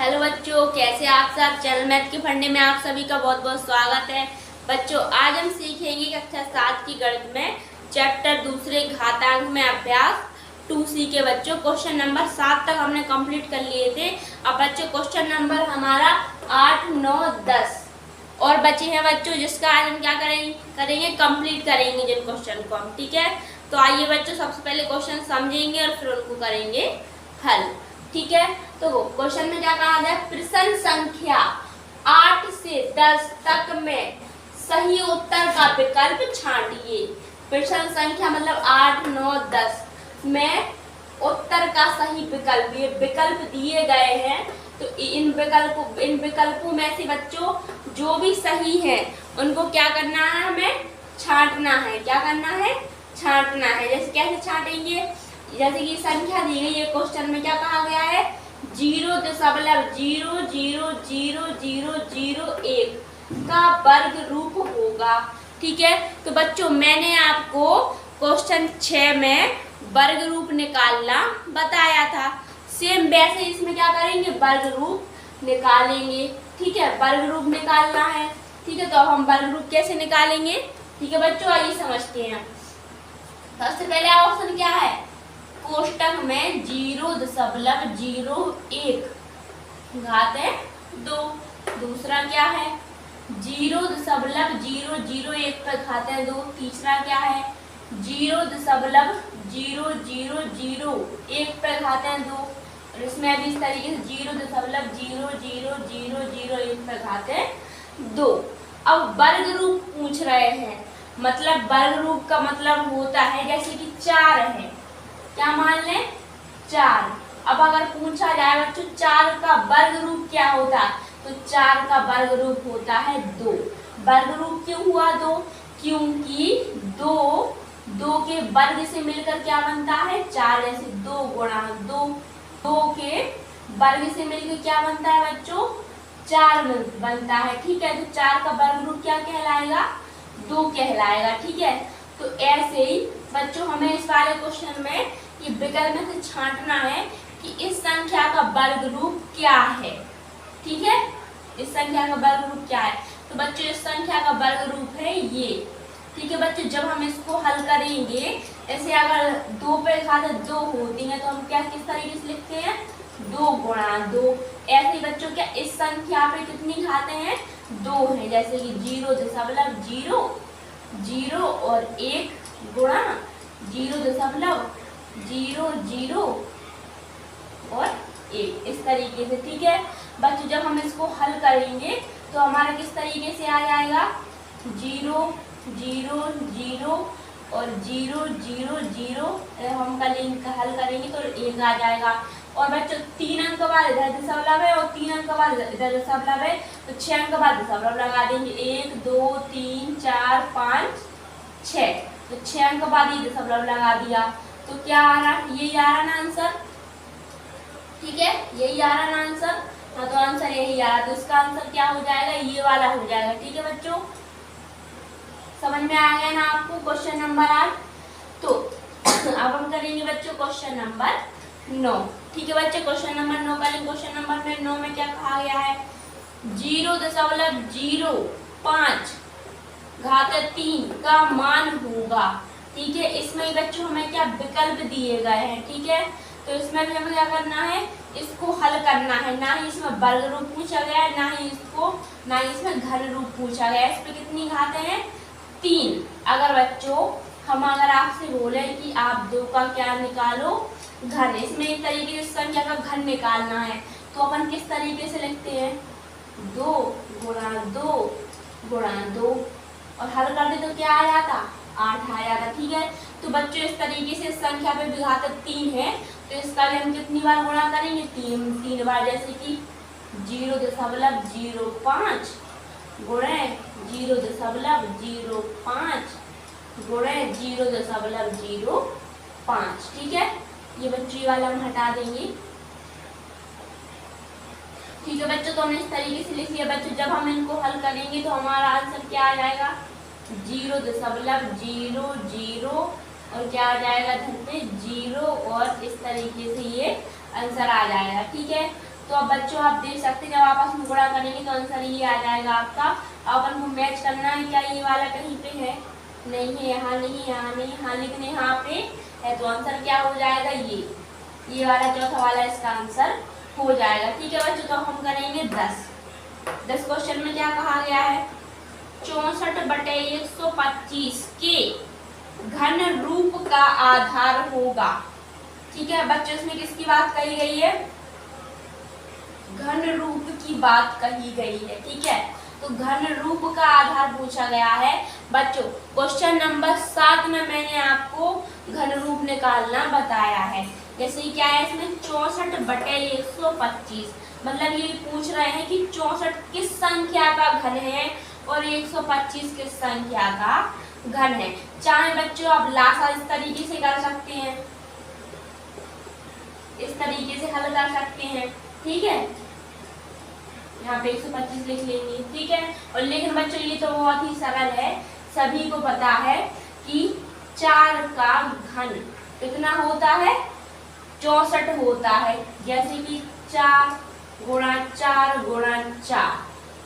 Hello बच्चों, कैसे आप सब। चैनल मैथ के पढ़ने में आप सभी का बहुत बहुत स्वागत है। बच्चों, आज हम सीखेंगे कक्षा 7 की गणित में चैप्टर दूसरे घातांक में अभ्यास 2C के बच्चों क्वेश्चन नंबर 7 तक हमने कंप्लीट कर लिए थे। अब बच्चों क्वेश्चन नंबर हमारा 8, 9, 10 और बचे हैं बच्चों, जिसका आज हम क्या करेंगे कंप्लीट करेंगे जिन क्वेश्चन को हम। ठीक है, तो आइए बच्चों, सबसे पहले क्वेश्चन समझेंगे और फिर उनको करेंगे हल। ठीक है, तो क्वेश्चन में क्या कहा गया, प्रश्न संख्या 8 से 10 तक में सही उत्तर का विकल्प छांटिए। प्रश्न संख्या मतलब 8, 9, 10 में उत्तर का सही विकल्प, ये विकल्प दिए गए हैं, तो इन विकल्पों में से बच्चों जो भी सही है उनको क्या करना है, हमें छांटना है। क्या करना है, छांटना है। जैसे कैसे छांटेंगे, जैसे कि संख्या दी गई है क्वेश्चन में, क्या कहा गया है 0.0000001 का वर्ग रूप होगा। ठीक है, तो बच्चों मैंने आपको क्वेश्चन 6 में वर्ग रूप निकालना बताया था। सेम वैसे इसमें क्या करेंगे, वर्ग रूप निकालेंगे। ठीक है, वर्ग रूप निकालना है। ठीक है, तो अब हम वर्ग रूप कैसे निकालेंगे। ठीक है बच्चों, आइए समझते हैं। सबसे पहले ऑप्शन क्या है, कोष्टक में 0.01 घाते 2। दूसरा क्या है 0.001 पर घाते 2। तीसरा क्या है 0.0001 पर घाते 2। और इसमें भी इस तरीके से 0.00001 पर घाते 2। अब वर्ग रूप पूछ रहे हैं, मतलब वर्ग रूप का मतलब होता है जैसे कि 4 है, क्या मान लें 4। अब अगर पूछा जाए बच्चों 4 का वर्ग रूप क्या होता है, तो 4 का वर्ग रूप होता है 2। वर्ग रूप क्यों हुआ 2, क्योंकि 2 के वर्ग से मिलकर क्या बनता है 4। जैसे 2 गुणा 2, 2 के वर्ग से मिलकर क्या बनता है बच्चों 4 बनता है। ठीक है, तो 4 का वर्ग रूप क्या कहलाएगा 2 कहलाएगा। ठीक है, तो ऐसे ही बच्चों हमें इस वाले क्वेश्चन में ये विकल्प में से छांटना है कि इस संख्या का वर्ग रूप क्या है। ठीक है, इस संख्या का वर्ग रूप क्या है, तो बच्चों इस संख्या का वर्ग रूप है ये। ठीक है बच्चों, जब हम इसको हल करेंगे, ऐसे अगर 2 पे घात 2 होती है तो हम क्या किस तरीके से लिखते हैं 2 गुणा 2। ऐसे बच्चों क्या इस संख्या पे कितनी घाते हैं 2 है, जैसे कि 0.00 और 1 गुणा 0.00 और 1 इस तरीके से। ठीक है बच्चों, जब हम इसको हल करेंगे तो हमारा किस तरीके से आ जाएगा 0, 0, 0 और 0, 0, 0। हम कल इनका हल करेंगे तो 1 आ जाएगा। और बच्चों 3 अंक के बाद इधर दशमलव है और 3 अंक के बाद इधर दशमलव है, तो 6 अंक के बाद दशमलव लगा देंगे। 1, 2, 3, 4, 5, 6, तो 6 अंक के बाद ये दशमलव लगा दिया, तो क्या आ रहा, यही आ रहा ना आंसर। ठीक है, यही आ रहा ना आंसर। हाँ, तो आंसर यही आ रहा, तो इसका आंसर क्या हो जाएगा, ये वाला हो जाएगा। ठीक है बच्चों, समझ में आ गया ना आपको क्वेश्चन नंबर 8। तो अब हम करेंगे बच्चों क्वेश्चन नंबर 9। ठीक है बच्चों, क्वेश्चन नंबर 9 करेंगे। क्वेश्चन नंबर 9 में क्या कहा गया है 0.05 घात 3 का मान होगा। ठीक है, इसमें बच्चों हमें क्या विकल्प दिए गए हैं। ठीक है, तो इसमें भी हमें क्या करना है, इसको हल करना है। ना ही इसमें वर्ग रूप पूछा गया है, ना ही इसमें घन रूप पूछा गया है। इस पे कितनी घाते हैं 3। अगर बच्चों हम आपसे बोले कि आप 2 का क्या निकालो घन, इसमें एक तरीके से संख्या का घन निकालना है, तो अपन किस तरीके से लिखते हैं 2 गुणा 2 गुणा 2 और हल कर दे तो क्या आ जाता 8 आ जाता। ठीक है, तो बच्चों इस तरीके से संख्या पे विघातक 3 है, तो इसका लिए हम कितनी बार गुणा करेंगे 3 बार। जैसे कि 0.05 गुणे 0.05 गुणे 0.05। ठीक है, ये बच्चों ये वाला हम हटा देंगे। ठीक है बच्चों, तो हमने इस तरीके से लिख लिया। बच्चों जब हम इनको हल करेंगे तो हमारा आंसर क्या आ जाएगा 0.00 और क्या आ जाएगा धन पे 0 और इस तरीके से ये आंसर आ जाएगा। ठीक है, तो तो अब बच्चों आप देख सकते हैं जब आपस में गुणा करेंगे तो आंसर ये आ जाएगा आपका। अपन को मैच करना है, क्या ये वाला कहीं पे है, नहीं है, यहाँ नहीं, यहाँ नहीं, हाँ लेकिन यहाँ पे है, तो आंसर क्या हो जाएगा, ये वाला चौथा वाला इसका आंसर हो जाएगा। ठीक है बच्चों, तो हम करेंगे 10 क्वेश्चन में क्या कहा गया है, 64/125 के घन रूप का आधार होगा। ठीक है बच्चों, इसमें किसकी बात कही गई है, घन रूप की बात कही गई है। ठीक है, तो घन रूप का आधार पूछा गया है बच्चों। क्वेश्चन नंबर 7 में मैंने आपको घन रूप निकालना बताया है। जैसे क्या है इसमें 64/125, मतलब ये पूछ रहे हैं कि 64 किस संख्या का घन है और 125 किस संख्या का घन है। चाहे बच्चों आप लासा इस तरीके से कर सकते हैं, इस तरीके से हल कर सकते हैं। ठीक है, यहाँ पे 125 लिख लेंगे। ठीक है, और लेकिन बच्चों ये तो बहुत ही सरल है, सभी को पता है कि 4 का घन कितना होता है, 64 होता है। जैसे कि 4 गुणा 4 गुणा 4,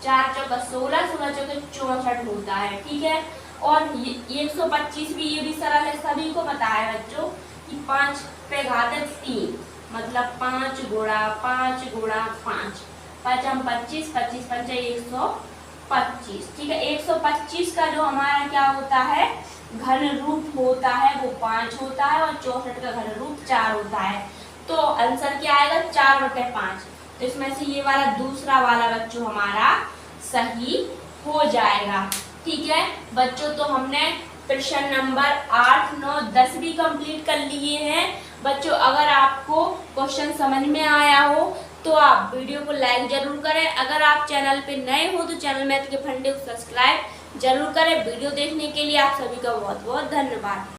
4 चौका 16, 16 चौका 64 होता है। ठीक है, और 125 भी, ये भी सरल है, सभी को पता है बच्चों कि 5 पे घात 3, मतलब 5 गुणा 5 गुणा 5, 5 हम 25, 25 5 125। ठीक है, 125 का जो हमारा क्या होता है, घन रूप होता है वो 5 होता है, और 64 का घन रूप 4 होता है। तो आंसर क्या आएगा, 4/5। तो इसमें से ये वाला दूसरा वाला बच्चों हमारा सही हो जाएगा। ठीक है बच्चों, तो हमने प्रश्न नंबर 8, 9, 10 भी कंप्लीट कर लिए हैं। बच्चों अगर आपको क्वेश्चन समझ में आया हो तो आप वीडियो को लाइक जरूर करें। अगर आप चैनल पे नए हो तो चैनल मैथ के फंडे को सब्सक्राइब जरूर करें। वीडियो देखने के लिए आप सभी का बहुत बहुत धन्यवाद।